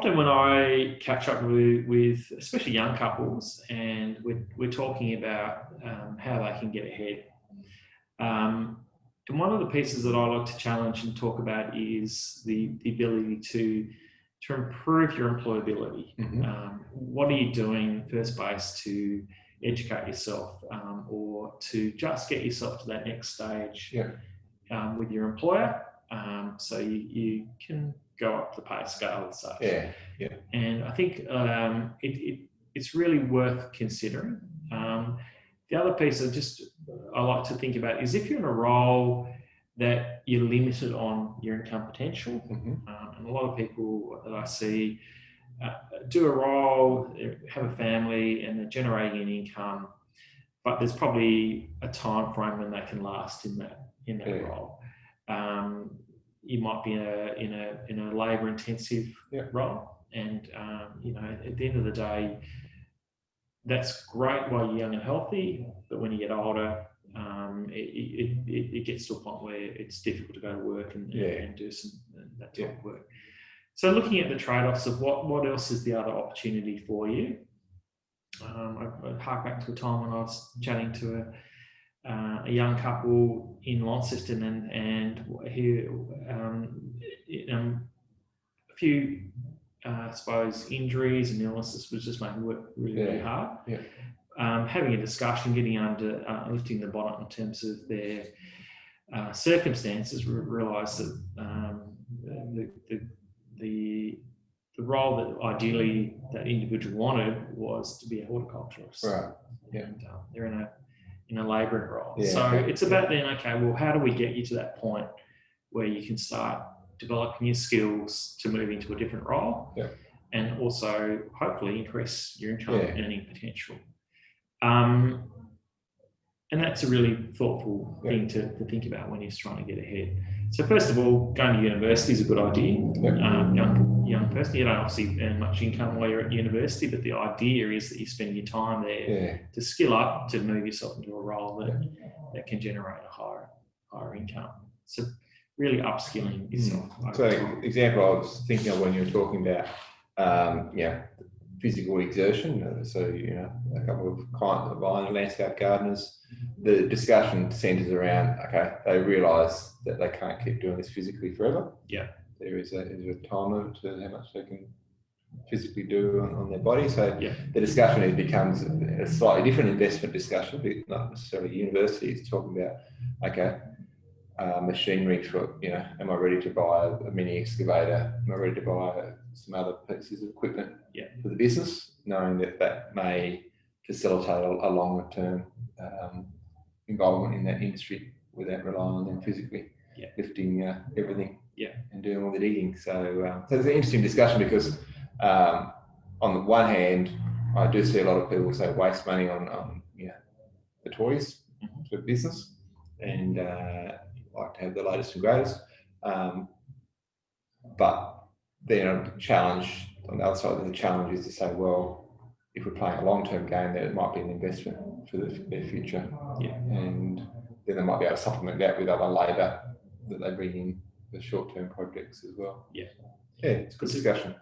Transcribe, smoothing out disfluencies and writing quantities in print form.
often when I catch up with especially young couples, and we're talking about how they can get ahead. And one of the pieces that I like to challenge and talk about is the ability to improve your employability. What are you doing in the first place to educate yourself, or to just get yourself to that next stage with your employer, so you can go up the pay scale and such. And I think it's really worth considering. The other piece I like to think about is if you're in a role that you're limited on your income potential. And a lot of people that I see do a role, have a family, and they're generating an income, but there's probably a time frame when they can last in that role. You might be in a labour intensive role, and at the end of the day, that's great while you're young and healthy, but when you get older, it gets to a point where it's difficult to go to work and do that type of work. So looking at the trade-offs of what else is the other opportunity for you, I hark back to a time when I was chatting to a young couple in Launceston, and he, a few I suppose injuries and illnesses was just making work really hard. Having a discussion, getting under, lifting the bonnet in terms of their circumstances, we realised that the role that ideally that individual wanted was to be a horticulturist. Right. And they're in a labouring role. So it's about then, okay, well, how do we get you to that point where you can start developing your skills to move into a different role, and also hopefully increase your income earning potential. And that's a really thoughtful thing to think about when you're trying to get ahead. So first of all, going to university is a good idea. Young person, you don't obviously earn much income while you're at university, but the idea is that you spend your time there to skill up, to move yourself into a role that can generate a higher income. So really upskilling yourself. So example I was thinking of when you were talking about physical exertion. So a couple of clients of mine, landscape gardeners, the discussion centres around, they realise that they can't keep doing this physically forever. There is a time limit to how much they can physically do on their body. So the discussion becomes a slightly different investment discussion, but not necessarily universities talking about machinery for, am I ready to buy a mini excavator? Am I ready to buy some other pieces of equipment for the business, knowing that may facilitate a longer term involvement in that industry without relying on them physically lifting everything and doing all the digging. So it's an interesting discussion because on the one hand, I do see a lot of people say waste money on the toys for business, and like to have the latest and greatest. But then a challenge on the other side of the challenge is to say, well, if we're playing a long-term game, then it might be an investment for their future. And then they might be able to supplement that with other labour that they bring in for short-term projects as well. It's a good discussion.